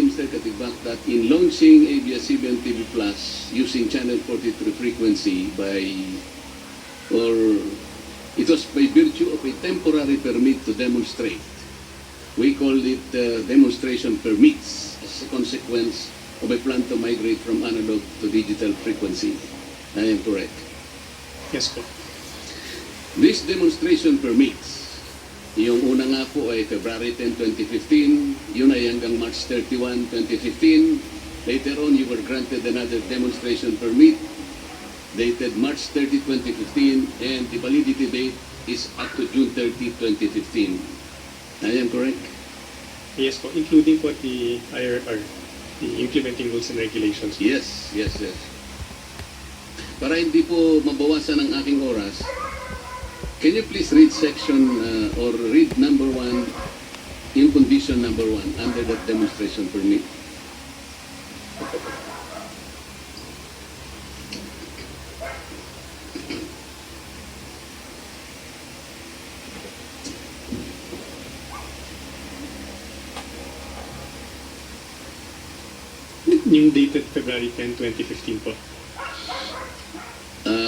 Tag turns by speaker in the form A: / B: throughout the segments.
A: Mr. Katigbak, that in launching ABS-CBN TV Plus using channel 43 frequency it was by virtue of a temporary permit to demonstrate. We call it demonstration permits as a consequence of a plan to migrate from analog to digital frequency. I am correct?
B: Yes po.
A: This demonstration permits, yung una nga po ay February 10, 2015, yun ay hanggang March 31, 2015. Later on, you were granted another demonstration permit dated March 30, 2015, and the validity date is up to June 30, 2015. I am correct?
B: Yes po, including po the IRR, the implementing rules and regulations.
A: Yes. Para hindi po mabawasan ang aking oras, can you please read section or read number 1, yung condition number 1 under that demonstration permit?
B: Yung dated February 10, 2015 po.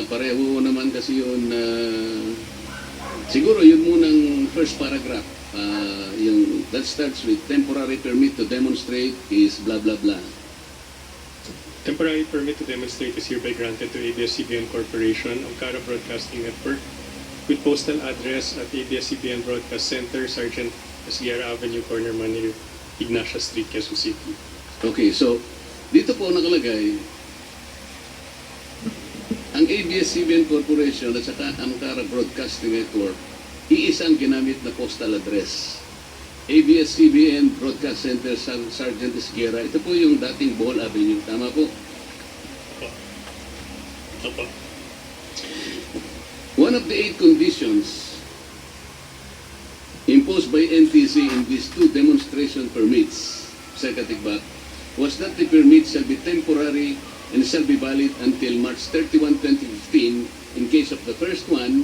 A: Pareho naman kasi yun, siguro yun munang first paragraph, yung that starts with temporary permit to demonstrate is blah blah blah.
B: Temporary permit to demonstrate is hereby granted to ABS-CBN Corporation, Angkara Broadcasting Network, with postal address at ABS-CBN Broadcast Center, Sergeant Sierra Avenue, Corner Manila, Ignacia Street, Quezon City.
A: Okay, so dito po nakalagay ang ABS-CBN Corporation at saka Angkara Broadcasting Network, iisang ginamit na postal address. ABS-CBN Broadcast Center, Sergeant Sierra, ito po yung dating Bohol Avenue, tama po?
B: Opo.
A: One of the 8 conditions imposed by NTC in these 2 demonstration permits, Sir Katigbak, was that the permit shall be temporary and shall be valid until March 31, 2015 in case of the first one,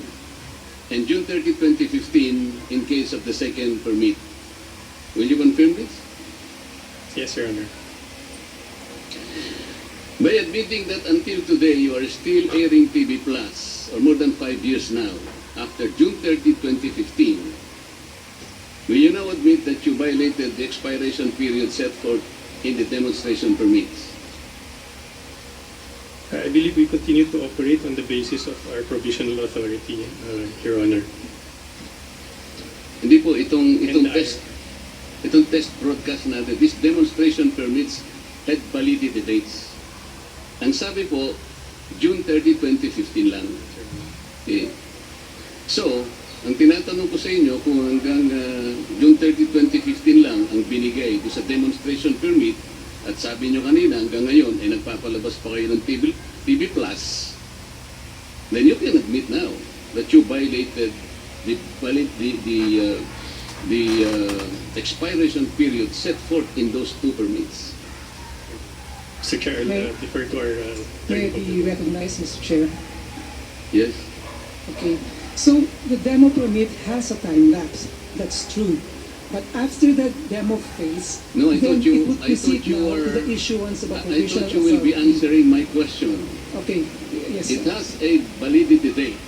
A: and June 30, 2015 in case of the second permit. Will you confirm this?
B: Yes, Your Honor.
A: By admitting that until today you are still airing TV Plus, or more than 5 years now, after June 30, 2015, will you now admit that you violated the expiration period set forth in the demonstration permits?
B: I believe we continue to operate on the basis of our provisional authority, Your Honor.
A: Hindi po, itong test broadcast natin, this demonstration permits had validity dates. Ang sabi po, June 30, 2015 lang. Okay. So, ang tinatanong ko sa inyo, kung hanggang June 30, 2015 lang ang binigay do sa demonstration permit, at sabi nyo kanina, hanggang ngayon, ay nagpapalabas pa kayo ng TV Plus, then you can admit now that you violated the expiration period set forth in those 2 permits.
B: Mr. Chair, I'll defer to our...
C: May I be recognized, Mr. Chair?
A: Yes?
C: Okay. So, the demo permit has a time lapse. That's true. But after the demo phase,
A: No, I
C: then
A: thought you-
C: it would
A: I thought
C: proceed
A: you
C: now
A: were-
C: to the issuance of
A: I
C: a provisional
A: thought you will be
C: authority.
A: answering my question.
C: Okay. Yes,
A: It
C: sir.
A: has a validity date.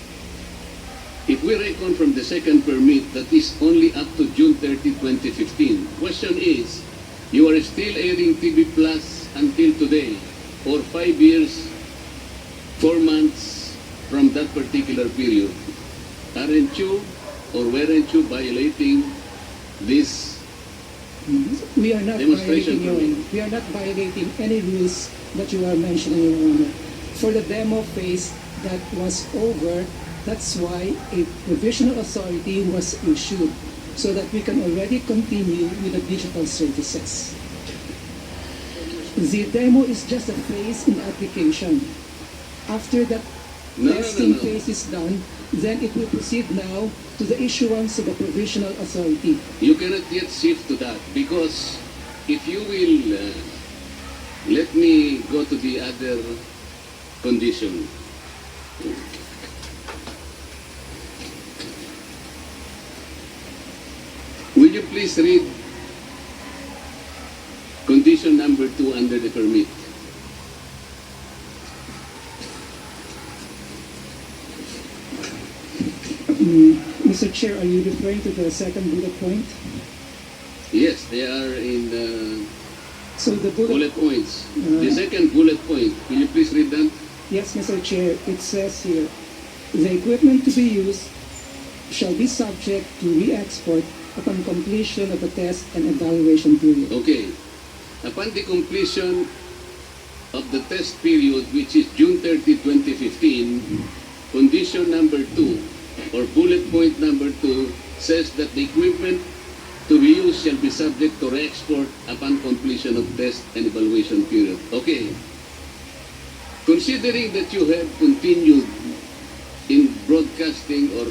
A: If we reckon from the second permit, that is only up to June 30, 2015. Question is, you are still airing TV Plus until today, or 5 years, 4 months from that particular period. Aren't you, or weren't you violating this?
C: We are not
A: Demonstration
C: violating, Your
A: permit.
C: Honor. We are not violating any rules that you are mentioning, Your Honor. For the demo phase that was over, that's why a provisional authority was issued so that we can already continue with the digital services. The demo is just a phase in application. After that testing phase is done, then it will proceed now to the issuance of a provisional authority.
A: You cannot yet shift to that, because if you will, let me go to the other condition. Will you please read condition condition number 2 under the permit?
C: Mr. Chair, are you referring to the second bullet point?
A: Yes, they are in the
C: So the
A: bullet points. The second bullet point, will you please read that?
C: Yes, Mr. Chair, it says here, the equipment to be used shall be subject to re-export upon completion of the test and evaluation period.
A: Okay. Upon the completion of the test period, which is June 30, 2015, condition number 2, or bullet point number 2, says that the equipment to be used shall be subject to re-export upon completion of test and evaluation period. Okay. Considering that you have continued in broadcasting or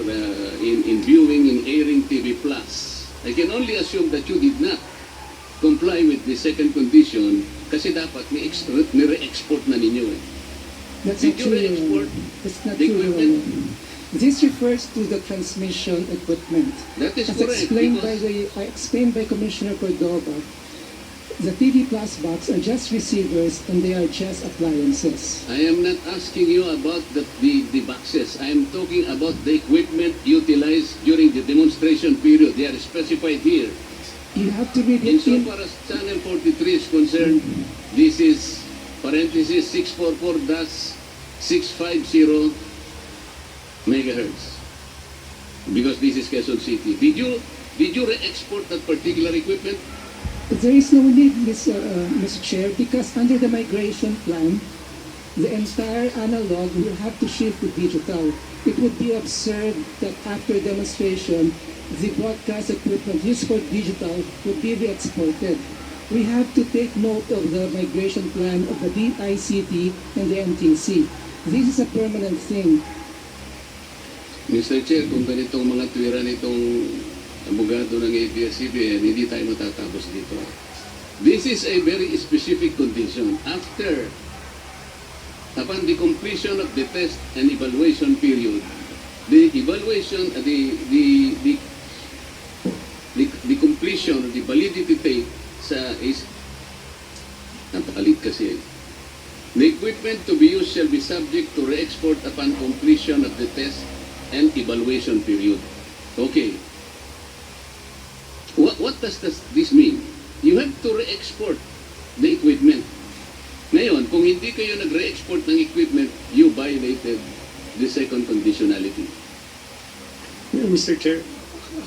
A: in viewing, in airing TV Plus, I can only assume that you did not comply with the second condition kasi dapat ni-re-export na ninyo eh.
C: That's
A: Did
C: not
A: you
C: true,
A: re-export
C: That's not
A: the
C: true, Your
A: equipment?
C: Honor. This refers to the transmission equipment.
A: That is
C: As
A: correct.
C: I explained by Commissioner Cordova, the TV Plus box are just receivers and they are just appliances.
A: I am not asking you about the boxes. I am talking about the equipment utilized during the demonstration period. They are specified here.
C: You have to read it in.
A: Insofar as Channel 43 is concerned, this is parenthesis 644-650 megahertz. Because this is Quezon City. Did you re-export that particular equipment?
C: There is no need, Mr. Chair, because under the migration plan, the entire analog will have to shift to digital. It would be absurd that after demonstration, the broadcast equipment used for digital would be re-exported. We have to take note of the migration plan of the DICT and the NTC. This is a permanent thing.
A: Mr. Chair, kung ganitong mga tuwira nitong abogado ng ABS-CBN, hindi tayo matatapos dito. This is a very specific condition. Upon the completion of the test and evaluation period, the completion of the validity tape is napakalit kasi. The equipment to be used shall be subject to re-export upon completion of the test and evaluation period. Okay. What does this mean? You have to re-export the equipment. Ngayon, kung hindi kayo nag-re-export ng equipment, you violated the second conditionality.
B: Mr. Chair,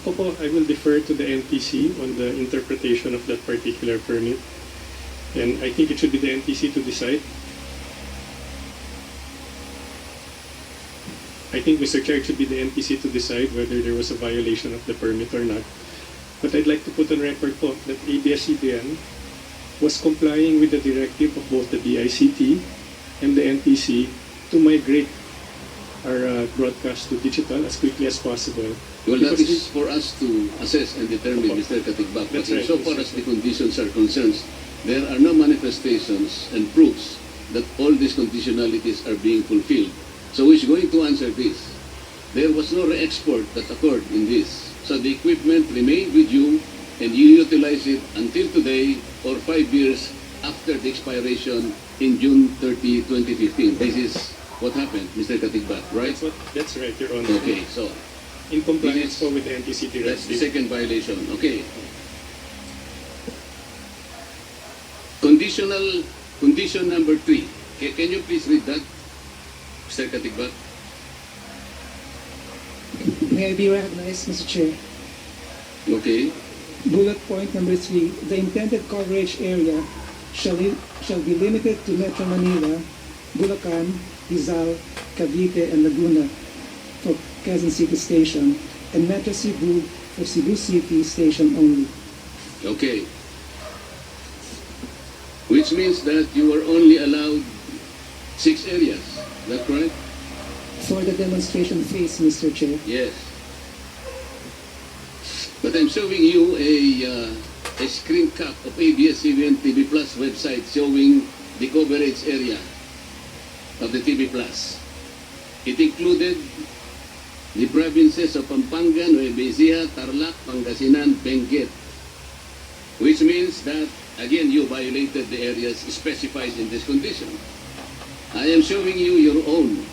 B: ako po, I will defer to the NTC on the interpretation of that particular permit. And I think it should be the NTC to decide. I think, Mr. Chair, it should be the NTC to decide whether there was a violation of the permit or not. But I'd like to put on record po that ABS-CBN was complying with the directive of both the DICT and the NTC to migrate our broadcast to digital as quickly as possible.
A: Well, that is for us to assess and determine, Mr. Katigbak. But
B: That's right,
A: insofar
B: Mr.
A: as the conditions are concerned, there are no manifestations and proofs that all these conditionalities are being fulfilled. So who is going to answer this? There was no re-export that occurred in this. So the equipment remained with you and you utilize it until today or 5 years after the expiration in June 30, 2015. This is what happened, Mr. Katigbak, right?
B: That's right, Your Honor.
A: Okay, so
B: In compliance po with the NTC
A: that's the
B: directive.
A: second violation. Okay. Condition number 3. Can you please read that, Mr. Katigbak?
C: May I be recognized, Mr. Chair?
A: Okay.
C: Bullet point number 3, the intended coverage area shall be limited to Metro Manila, Bulacan, Rizal, Cavite, and Laguna for Quezon City Station, and Metro Cebu for Cebu City Station only.
A: Okay. Which means that you are only allowed 6 areas. Is that correct?
C: For the demonstration phase, Mr. Chair.
A: Yes. But I'm showing you a screen cap of ABS-CBN TV Plus website showing the coverage area of the TV Plus. It included the provinces of Pampanga, Nueva Ecija, Tarlac, Pangasinan, Benguet, which means that again, you violated the areas specified in this condition. I am showing you your own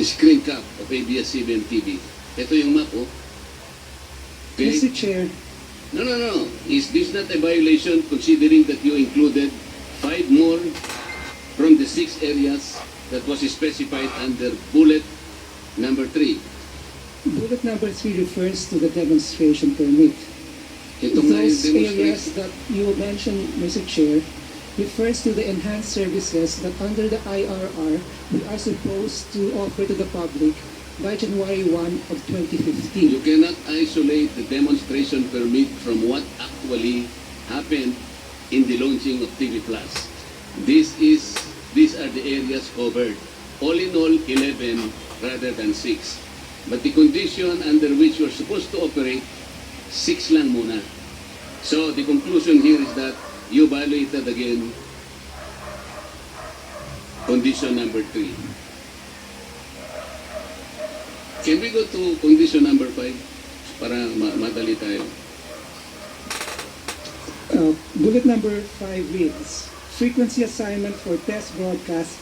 A: screen cap of ABS-CBN TV. Ito yung map, oh. Okay?
C: Mr. Chair,
A: No. Is this not a violation considering that you included 5 more from the 6 areas that was specified under bullet number 3?
C: bullet number 3 refers to the demonstration permit.
A: Ito nga yung
C: Those areas
A: demonstration.
C: that you mentioned, Mr. Chair, refers to the enhanced services that under the IRR we are supposed to offer to the public by January 1 of 2015.
A: You cannot isolate the demonstration permit from what actually happened in the launching of TV Plus. These are the areas covered. All in all, 11 rather than 6. But the condition under which you're supposed to operate, 6 lang muna. So the conclusion here is that you violated again condition number 3. Can we go to condition number 5 para madali tayo?
C: Bullet number 5 reads, frequency assignment for test broadcast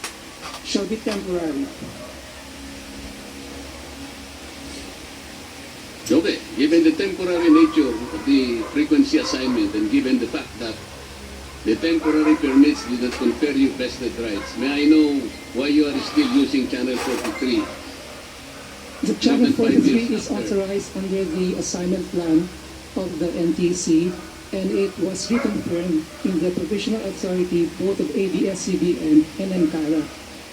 C: shall be temporary.
A: Okay, given the temporary nature of the frequency assignment and given the fact that the temporary permits did not confer you vested rights, may I know why you are still using Channel 43?
C: The Channel
A: 5
C: 43
A: years
C: is
A: after.
C: authorized under the assignment plan of the NTC, and it was reconfirmed in the provisional authority both of ABS-CBN and NCARA.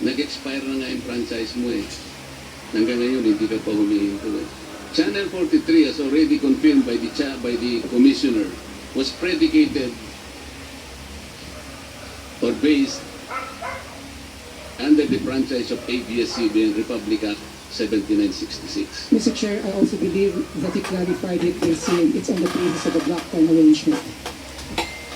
A: Nag-expire na nga yung franchise mo eh. Hanggang ngayon, hindi ka pa humihinto eh. Channel 43, as already confirmed by the commissioner, was predicated or based under the franchise of ABS-CBN Republic Act 7966.
C: Mr. Chair, I also believe that he clarified it by saying it's on the basis of a block time arrangement.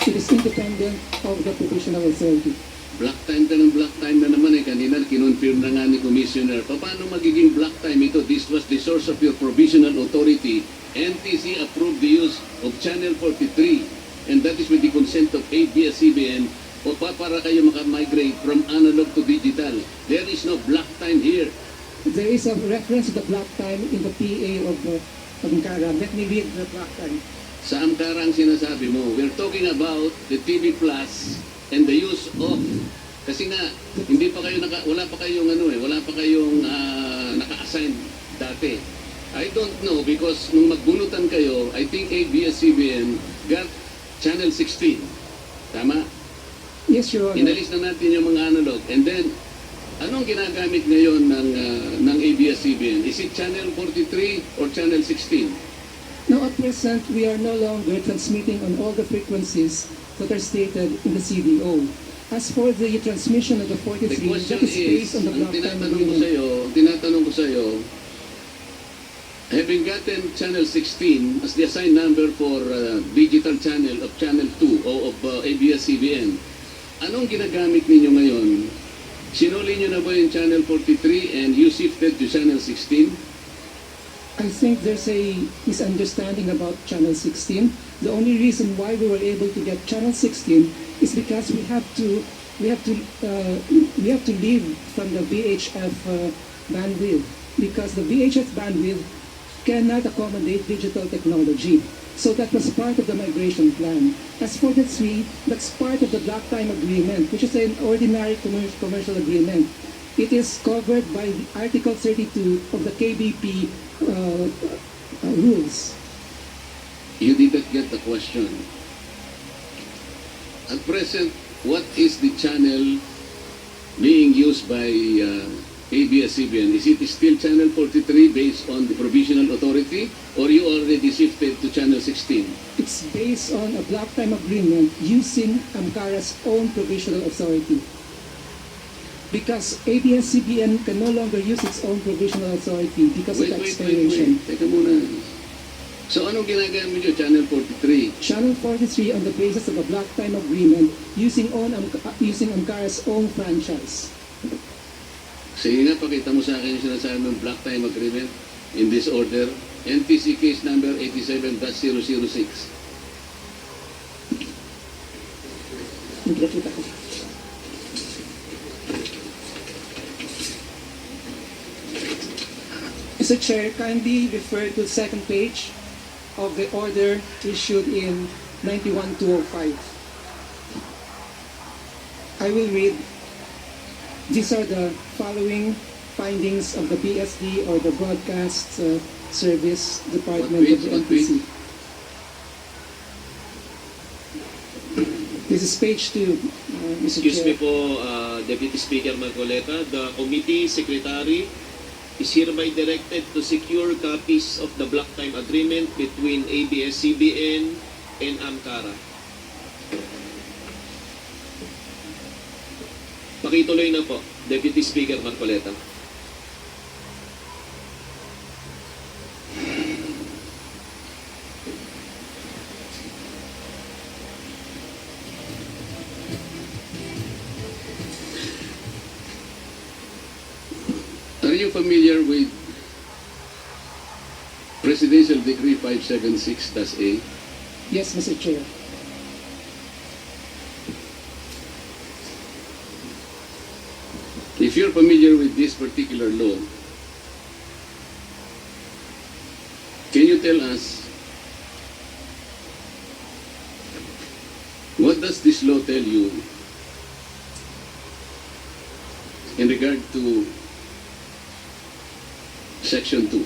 C: It is independent of the provisional authority.
A: Black time ka ng black time na naman eh. Kanina kinonfirm na nga ni Commissioner. Paano magiging black time ito? This was the source of your provisional authority. NTC approved the use of Channel 43 and that is with the consent of ABS-CBN o para kayo makamigrate from analog to digital. There is no black time here.
C: There is a reference to the block time in the PA of NCARA. Let me read the block time.
A: Sa Amkara ang sinasabi mo, we're talking about the TV Plus and the use of, kasi nga, wala pa kayong naka-assign dati. I don't know because nung magbunutan kayo, I think ABS-CBN got Channel 16. Tama?
C: Yes, Your Honor.
A: Inalis na natin yung mga analog. And then, anong ginagamit ngayon ng ABS-CBN? Is it Channel 43 or Channel 16?
C: Now, at present, we are no longer transmitting on all the frequencies that are stated in the CDO. As for the transmission of the 43,
A: The question
C: that is based on the
A: ang
C: block time
A: tinatanong ko sa'yo, having gotten Channel 16 as the assigned number for digital channel of Channel 2 o of ABS-CBN, anong ginagamit ninyo ngayon? Sinuli nyo na ba yung Channel 43 and you shifted to Channel 16?
C: I think there's a misunderstanding about Channel 16. The only reason why we were able to get Channel 16 is because we have to leave from the VHF bandwidth because the VHF bandwidth cannot accommodate digital technology. So that was part of the migration plan. As for the 3, that's part of the block time agreement, which is an ordinary commercial agreement. It is covered by Article 32 of the KBP rules.
A: You didn't get the question. At present, what is the channel being used by ABS-CBN? Is it still Channel 43 based on the provisional authority or you already shifted to Channel 16?
C: It's based on a block time agreement using AMCARA's own provisional authority. Because ABS-CBN can no longer use its own provisional authority because of the expiration.
A: Teka muna. So anong ginagawa nyo, Channel 43?
C: Channel 43 on the basis of a block time agreement using AMCARA's own franchise.
A: Sige nga, pakita mo sa akin yung sinasabi ng block time agreement in this order. NTC case number 87-006.
C: Hindi nakita ko. Mr. Chair, kindly refer to the second page of the order issued in 91-205. I will read. These are the following findings of the BSD or the Broadcast Service Department of the
A: What page?
C: NPC. This is page 2, Mr.
D: Excuse
C: Chair.
D: me po, Deputy Speaker Marcoleta. The committee secretary is hereby directed to secure copies of the block time agreement between ABS-CBN and AMCARA. Pakituloy na po, Deputy Speaker Marcoleta.
A: Are you familiar with Presidential Decree 576-A?
C: Yes, Mr. Chair.
A: If you're familiar with this particular law, can you tell us what does this law tell you in regard to Section 2?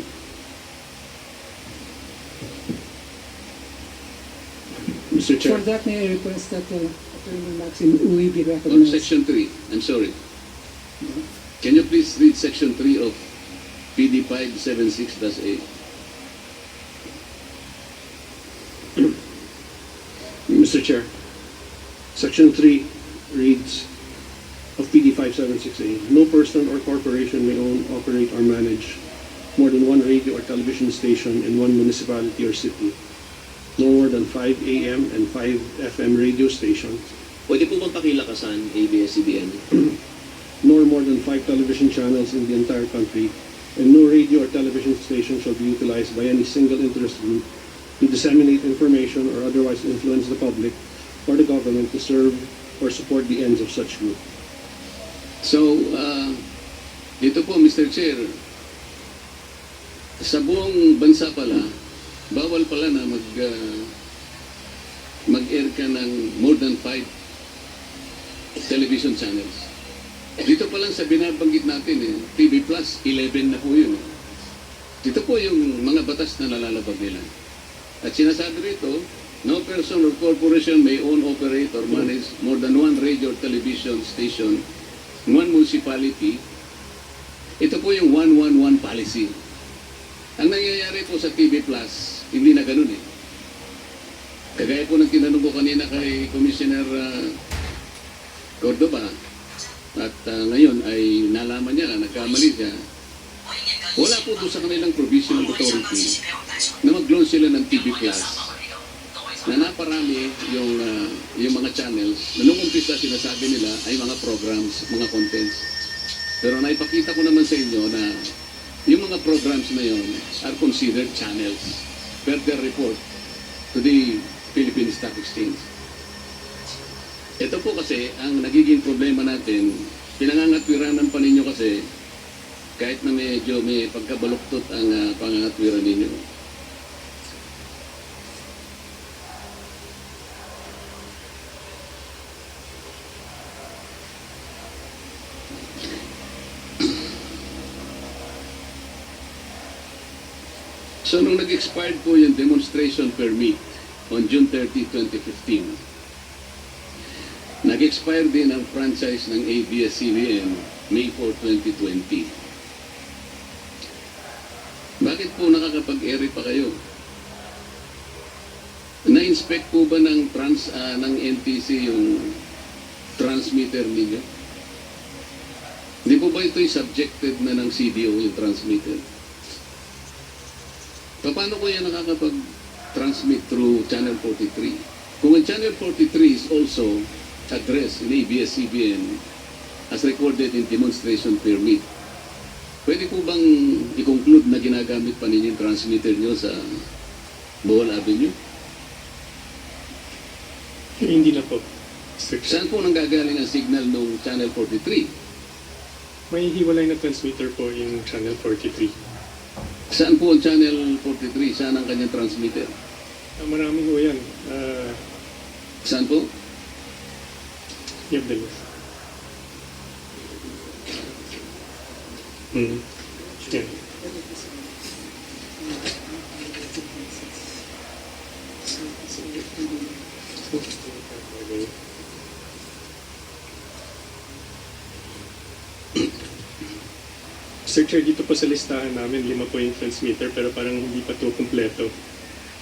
B: Mr.
C: For
B: Chair,
C: that, may I request that Attorney Maxim Uy be
A: Or
C: recognized?
A: Section 3, I'm sorry. Can you please read Section 3 of PD 576-A?
E: Mr. Chair, Section 3 reads of PD 576A, no person or corporation may own, operate, or manage more than one radio or television station in one municipality or city, no more than 5 AM and 5 FM radio stations,
D: Pwede po bang pakilakasan ABS-CBN?
E: nor more than 5 television channels in the entire country, and no radio or television station shall be utilized by any single interest group to disseminate information or otherwise influence the public or the government to serve or support the ends of such group.
A: So, dito po, Mr. Chair, sa buong bansa pala, bawal pala na mag-air ka ng more than 5 television channels. Dito pa lang sa binabanggit natin, TV Plus, 11 na po yun. Dito po yung mga batas na nalalabag nila. At sinasabi rito, no person or corporation may own, operate, or manage more than one radio or television station in one municipality. Ito po yung 111 policy. Ang nangyayari po sa TV Plus, hindi na ganun eh. Kagaya po ng tinanong ko kanina kay Commissioner Cordoba, at ngayon ay nalaman niya na nagkamali siya. Wala po doon sa kanilang provisional authority na mag-launch sila ng TV Plus na naparami yung mga channels na nung umpisa sinasabi nila ay mga programs, mga contents. Pero naipakita ko naman sa inyo na yung mga programs na yon are considered channels per their report to the Philippine Stock Exchange. Ito po kasi ang nagiging problema natin, pinangangatwiranan pa ninyo kasi kahit na medyo may pagkabaluktot ang pangangatwiran ninyo. So nung nag-expired po yung demonstration permit on June 30, 2015, nag-expire din ang franchise ng ABS-CBN May 4, 2020. Bakit po nakakapag-air pa kayo? Na-inspect po ba ng NTC yung transmitter ninyo? Hindi po ba ito'y subjected na ng CDO yung transmitter? Paano ko yan nakakapag-transmit through Channel 43? Kung ang Channel 43 is also addressed in ABS-CBN as recorded in demonstration permit, pwede po bang i-conclude na ginagamit pa ninyo yung transmitter nyo sa Bohol Avenue?
B: hindi na po. Mr. Chair.
A: Saan po nanggagaling ang signal ng Channel 43?
B: May hiwalay na transmitter po yung Channel 43.
A: Saan po ang Channel 43? Saan ang kanyang transmitter?
B: Marami po yan.
A: Saan po?
B: You have the list. Yeah. Sir Chair, dito po sa listahan namin, 5 po yung transmitter pero parang hindi pa to kompleto.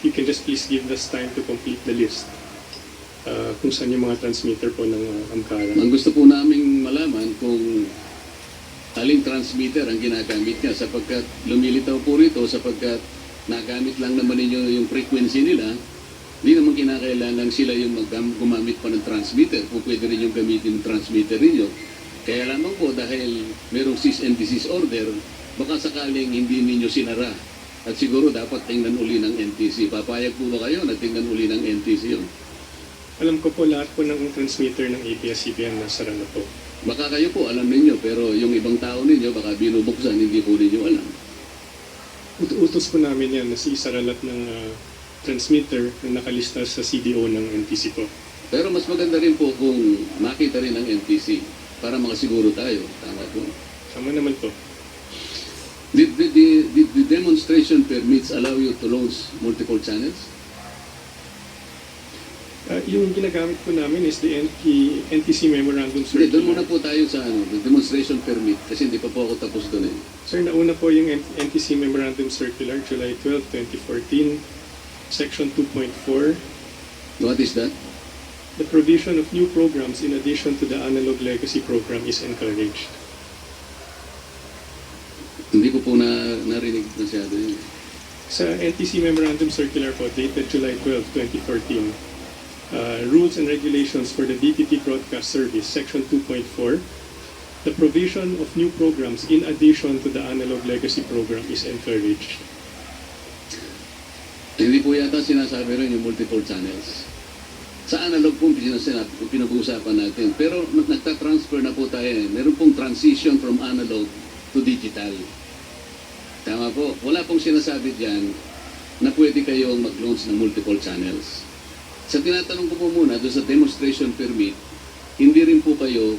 B: You can just please give us time to complete the list. Kung saan yung mga transmitter po ng Amkara.
A: Ang gusto po naming malaman kung aling transmitter ang ginagamit niya sapagkat lumilitaw po rito sapagkat nagamit lang naman ninyo yung frequency nila, hindi naman kinakailangan sila yung gumamit pa ng transmitter. Kung pwede rin yung gamitin ng transmitter ninyo. Kaya lamang po dahil merong cease and desist order, baka sakaling hindi ninyo sinara. At siguro dapat tingnan uli ng NTC. Papayag po ba kayo na tingnan uli ng NTC yun?
B: Alam ko po lahat po ng transmitter ng ABS-CBN nasara na po.
A: Baka kayo po alam ninyo, pero yung ibang tao ninyo baka binubuksan, hindi po ninyo alam.
B: Utos po namin yan na isara lahat ng transmitter na nakalista sa CDO ng NTC po.
A: Pero mas maganda rin po kung makita rin ng NTC para makasiguro tayo. Tama po.
B: Tama naman po.
A: Did the demonstration permits allow you to launch multiple channels?
B: Yung ginagamit po namin is the NTC Memorandum
A: Hindi, doon muna
B: Circular.
A: po tayo sa the demonstration permit kasi hindi pa po ako tapos doon eh.
B: Sir, nauna po yung NTC Memorandum Circular, July 12, 2014, Section 2.4.
A: What is that?
B: The provision of new programs in addition to the analog legacy program is encouraged.
A: Hindi ko po narinig masyado yun.
B: Sa NTC Memorandum Circular po, dated July 12, 2014, Rules and Regulations for the DTT Broadcast Service, Section 2.4, the provision of new programs in addition to the analog legacy program is encouraged.
A: Hindi po yata sinasabi rin yung multiple channels. Sa analog po pinag-uusapan natin. Pero nagta-transfer na po tayo. Meron pong transition from analog to digital. Tama po. Wala pong sinasabi dyan na pwede kayong mag-launch ng multiple channels. Sa tinatanong ko po muna, doon sa demonstration permit, hindi rin po kayo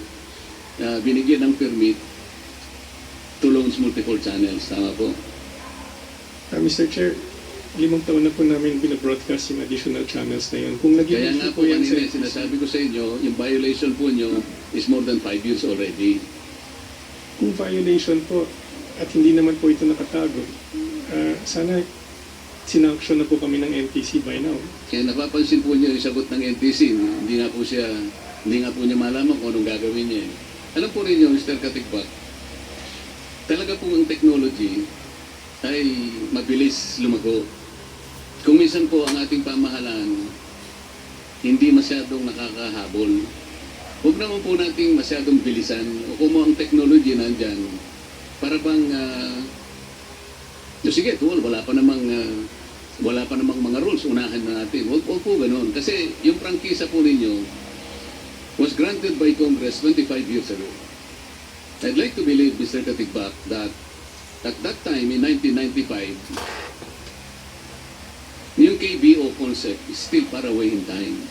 A: binigyan ng permit to launch multiple channels. Tama po?
B: Mr. Chair, 5 taon na po namin binabroadcast yung additional channels na yun. Kung naging
A: Kaya nga
B: issue
A: po
B: yan sa
A: kanina, sinasabi ko sa inyo, yung violation po nyo is more than 5 years already.
B: kung violation po at hindi naman po ito nakatago, sana sinanction na po kami ng NTC by now.
A: Kaya napapansin po niyo yung sagot ng NTC, hindi nga po niya malaman kung anong gagawin niya. Alam po rin niyo, Mr. Katigbak, talaga pong ang technology ay mabilis lumago. Kung minsan po ang ating pamahalaan hindi masyadong nakakahabol, huwag naman po nating masyadong bilisan. O kung ang technology nandyan, para bang, sige, wala pa namang mga rules, unahan na natin. Huwag po ganun. Kasi yung prangkisa po ninyo was granted by Congress 25 years ago. I'd like to believe, Mr. Katigbak, that at that time, in 1995, yung KBO concept is still far away in time.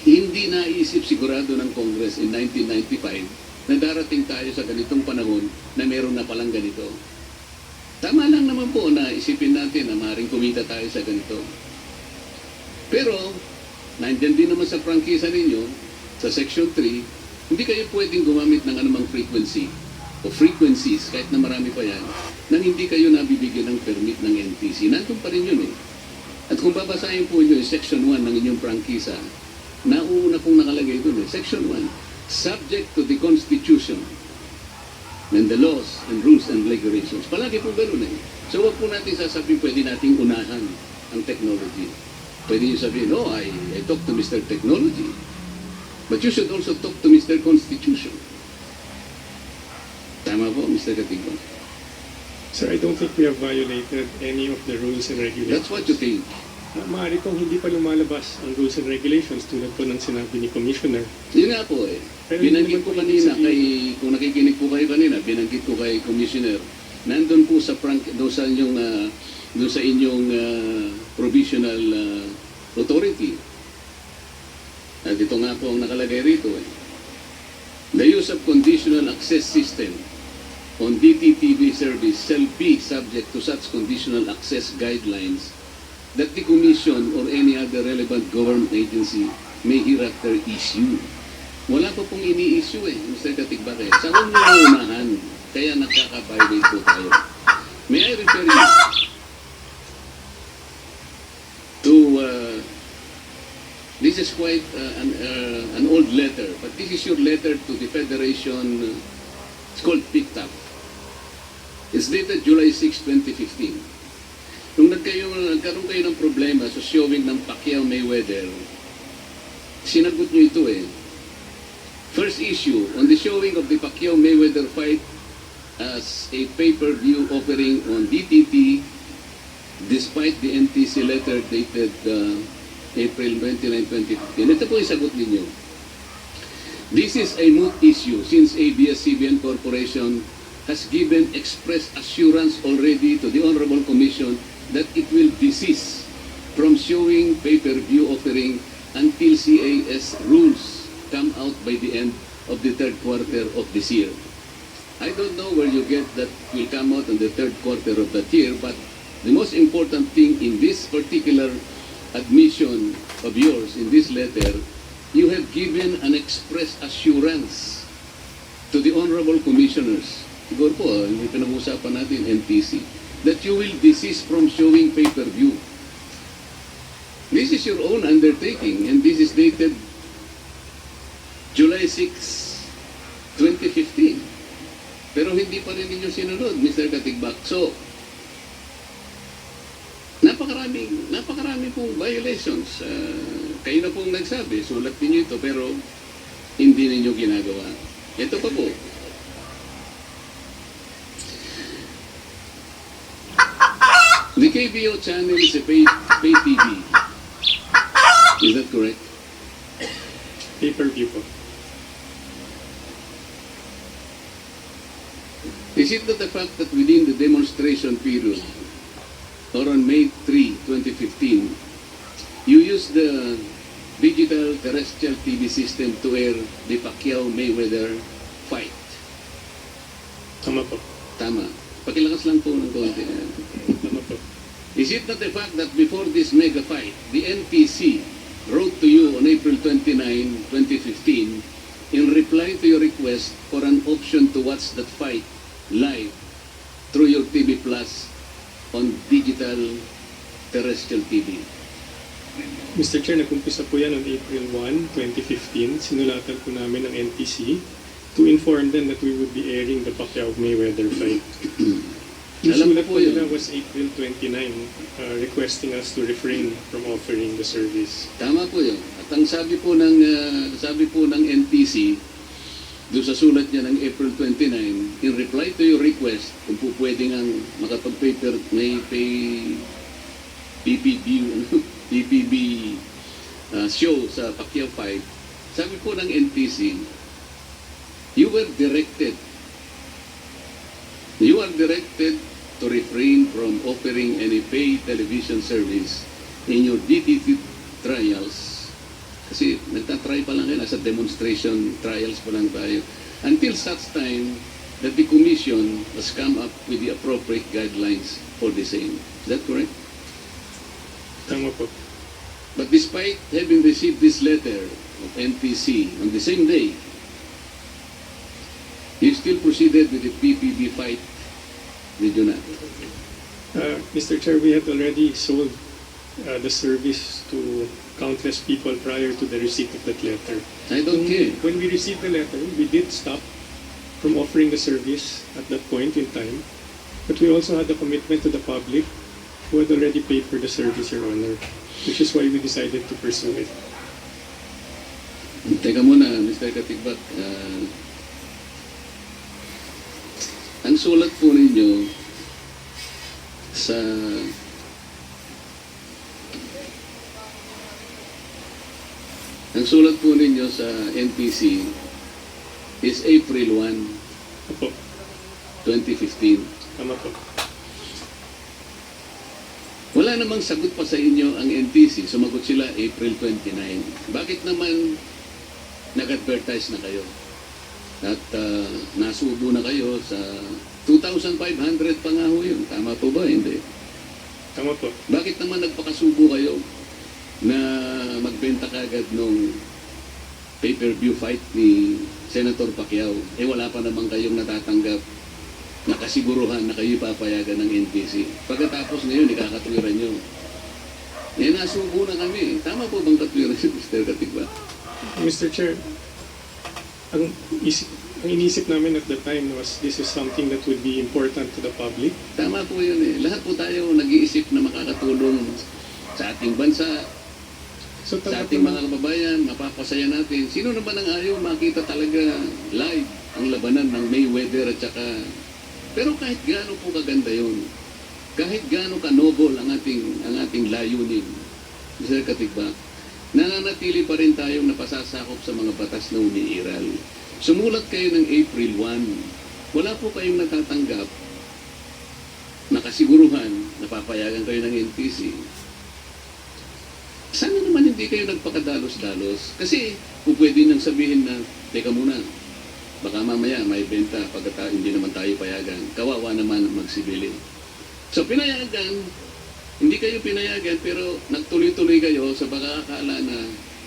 A: Hindi naisip sigurado ng Congress in 1995 na darating tayo sa ganitong panahon na meron na palang ganito. Tama lang naman po na isipin natin na maaaring kumita tayo sa ganito. Pero, nandiyan din naman sa prangkisa ninyo, sa Section 3, hindi kayo pwedeng gumamit ng anumang frequency o frequencies, kahit na marami pa yan, nang hindi kayo nabibigyan ng permit ng NTC. Nandun pa rin yun eh. At kung babasahin po nyo yung Section 1 ng inyong prangkisa, nauuna pong nakalagay dun eh. Section 1, subject to the Constitution and the laws and rules and regulations. Palagi po ganun eh. So wag po natin sasabihin pwede nating unahan ang technology. Pwede nyo sabihin, I talk to Mr. Technology. But you should also talk to Mr. Constitution. Tama po, Mr. Katigbak.
B: Sir, I don't think we have violated any of the rules and regulations.
A: That's what you think.
B: maaari pong hindi pa lumalabas ang rules and regulations tulad po ng sinabi ni Commissioner.
A: Yun nga po eh.
B: Pero
A: Binanggit
B: hindi
A: ko
B: naman po
A: kanina
B: ibig
A: kay, kung nakikinig po kayo kanina, binanggit ko kay Commissioner, nandun po sa doon sa inyong provisional authority. At ito nga po ang nakalagay rito eh. The use of conditional access system on DTTV service shall be subject to such conditional access guidelines that the Commission or any other relevant government agency may hereafter issue. Wala pa pong ini-issue eh, Mr. Katigbake. Sa unahan, kaya nakaka-violate po tayo. May I refer you to, this is quite an old letter, but this is your letter to the Federation, it's called PICTAP. It's dated July 6, 2015. Nung nagkaroon kayo ng problema sa showing ng Pacquiao-Mayweather, sinagot nyo ito eh. First issue, on the showing of the Pacquiao-Mayweather fight as a pay-per-view offering on DTT, despite the NTC letter dated April 29, 2015. Ito po yung sagot ninyo. This is a moot issue since ABS-CBN Corporation has given express assurance already to the Honorable Commission that it will desist from showing pay-per-view offering until CAS rules come out by the end of the third quarter of this year. I don't know where you get that will come out in the third quarter of that year, but the most important thing in this particular admission of yours in this letter, you have given an express assurance to the Honorable Commissioners, siguro po, hindi pinag-usapan natin, NTC, that you will desist from showing pay-per-view. This is your own undertaking, and this is dated July 6, 2015. Pero hindi pa rin ninyo sinunod, Mr. Katigbak. So, napakarami pong violations. Kayo na pong nagsabi, sulat ninyo ito, pero hindi ninyo ginagawa. Ito pa po. The KBO channel is a pay TV. Is that correct?
B: Pay-per-view po.
A: Is it not the fact that within the demonstration period, or on May 3, 2015, you used the digital terrestrial TV system to air the Pacquiao-Mayweather fight?
B: Tama po.
A: Tama. Pakilakas lang po ng konti.
B: Tama po.
A: Is it not the fact that before this mega fight, the NTC wrote to you on April 29, 2015, in reply to your request for an option to watch that fight live through your TV Plus on digital terrestrial TV?
B: Mr. Chair, nag-umpisa po yan on April 1, 2015. Sinulatan po namin ng NTC to inform them that we would be airing the Pacquiao-Mayweather fight. Yung
A: Alam
B: sulat
A: ko
B: po
A: yun.
B: nila was April 29, requesting us to refrain from offering the service.
A: Tama po yun. At ang sabi po ng NTC, doon sa sulat niya ng April 29, in reply to your request, kung po pwede nga makapag-paper, may PPB show sa Pacquiao 5, sabi po ng NTC, you are directed to refrain from offering any paid television service in your DTT trials. Kasi nagtatry pa lang kayo, nasa demonstration trials pa lang tayo. Until such time that the Commission has come up with the appropriate guidelines for the same. Is that correct?
B: Tama po.
A: But despite having received this letter of NTC on the same day, you still proceeded with the PPB fight, did you not?
B: Mr. Chair, we had already sold the service to countless people prior to the receipt of that letter.
A: I don't care.
B: When we received the letter, we did stop from offering the service at that point in time, but we also had a commitment to the public who had already paid for the service, Your Honor, which is why we decided to pursue it.
A: Teka muna, Mr. Katigbak. Ang sulat po ninyo sa Ang sulat po ninyo sa NTC is April 1,
B: Opo.
A: 2015.
B: Tama po.
A: Wala namang sagot pa sa inyo ang NTC. Sumagot sila April 29. Bakit naman nag-advertise na kayo? At nasubo na kayo sa 2,500 pa nga ho yun. Tama po ba? Hindi.
B: Tama po.
A: Bakit naman nagpakasubo kayo na magbenta kagad nung pay-per-view fight ni Senator Pacquiao? Wala pa naman kayong natatanggap na kasiguruhan na kayo papayagan ng NTC. Pagkatapos ngayon, ikakatwiran nyo. Nasubo na kami. Tama po bang katwiran si Mr. Katigba?
B: Mr. Chair, ang inisip namin at the time was this is something that would be important to the public.
A: Tama po yun eh. Lahat po tayo nag-iisip na makakatulong sa ating bansa,
B: So,
A: sa ating mga kababayan, mapapasaya natin. Sino naman ang ayaw makita talaga live ang labanan ng Mayweather at saka... Pero kahit gaano po kaganda yun, kahit gaano ka-noble ang ating layunin, Mr. Katigbak, nananatili pa rin tayong napasasakop sa mga batas na umiiral. Sumulat kayo ng April 1. Wala po kayong natatanggap na kasiguruhan na papayagan kayo ng NTC. Sana naman hindi kayo nagpakadalos-dalos. Kasi kung pwede nang sabihin na, teka muna, baka mamaya may benta pagkata hindi naman tayo payagan. Kawawa naman ang magsibili. So pinayagan, hindi kayo pinayagan pero nagtuloy-tuloy kayo sa pagkakala na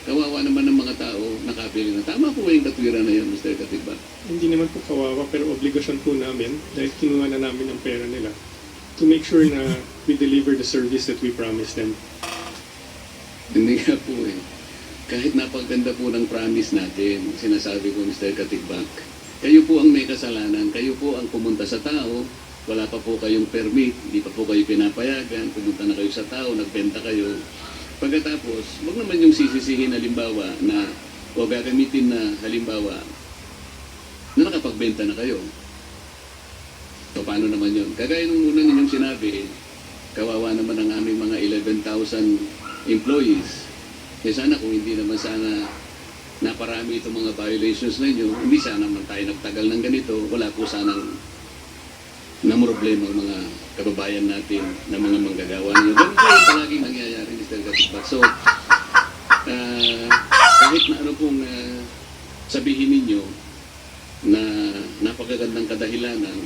A: kawawa naman ng mga tao nakabili na. Tama po yung katwiran na yun, Mr. Katigbak?
B: Hindi naman po kawawa pero obligasyon po namin dahil kinuha na namin ang pera nila to make sure na we deliver the service that we promised them.
A: Hindi nga po eh. Kahit napaganda po ng promise natin, sinasabi ko, Mr. Katigbak, kayo po ang may kasalanan, kayo po ang pumunta sa tao, wala pa po kayong permit, hindi pa po kayo pinapayagan, pumunta na kayo sa tao, nagbenta kayo. Pagkatapos, wag naman yung sisisihin halimbawa na, o gagamitin na halimbawa, na nakapagbenta na kayo. So, paano naman yun? Kagaya nung una ninyong sinabi, kawawa naman ang aming mga 11,000 employees. Sana kung hindi naman sana naparami itong mga violations na inyo, hindi sana naman tayo nagtagal ng ganito, wala po sanang namroblema ang mga kababayan natin na mga manggagawa ninyo. Ganun po yung palaging nangyayari, Mr. Katigbak. So, kahit na ano pong sabihin ninyo na napakagandang kadahilanan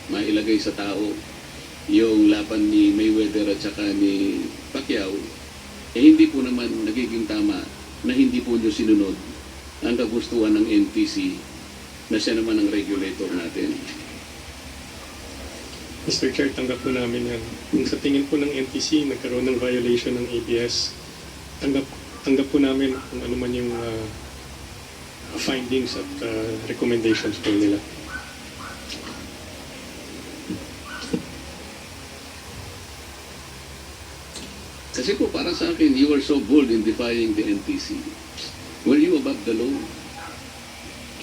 A: mailagay sa tao yung laban ni Mayweather at saka ni Pacquiao, hindi po naman nagiging tama na hindi po nyo sinunod ang kagustuhan ng NTC na siya naman ang regulator natin.
B: Mr. Chair, tanggap po namin yan. Kung sa tingin po ng NTC, nagkaroon ng violation ng ABS, tanggap po namin kung ano man yung findings at recommendations po nila.
A: Kasi po para sa akin, you were so bold in defying the NTC. Were you above the law?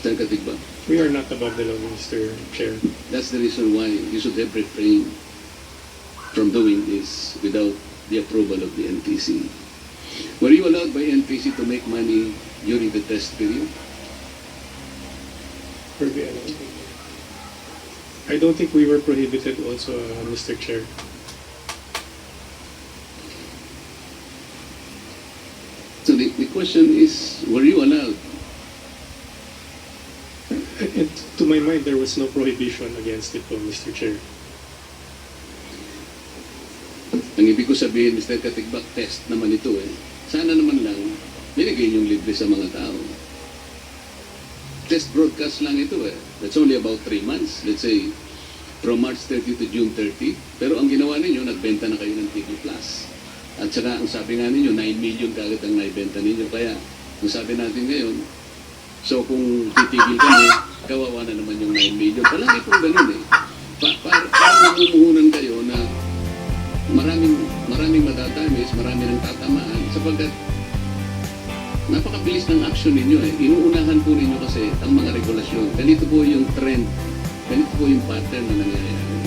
A: Mr. Katigbak?
B: We are not above the law, Mr. Chair.
A: That's the reason why you should have refrained from doing this without the approval of the NTC. Were you allowed by NTC to make money during the test period?
B: I don't think we were prohibited also, Mr. Chair.
A: So the question is, were you allowed?
B: And to my mind, there was no prohibition against it po, Mr. Chair.
A: Ang ibig ko sabihin, Mr. Katigbak, test naman ito eh. Sana naman lang, binigay niyong libre sa mga tao. Test broadcast lang ito eh. That's only about 3 months. Let's say, from March 30 to June 30. Pero ang ginawa ninyo, nagbenta na kayo ng TV Plus. At saka, ang sabi nga ninyo, 9 million kagad ang naibenta ninyo. Kaya, ang sabi natin ngayon, so kung titigil kami, kawawa na naman yung 9 million. Palagi pong ganun eh. Parang namumuhunan kayo na maraming matatamis, marami ng tatamaan, sapagkat napakabilis ng action ninyo eh. Inuunahan po ninyo kasi ang mga regulasyon. Ganito po yung trend, ganito po yung pattern na nangyayari.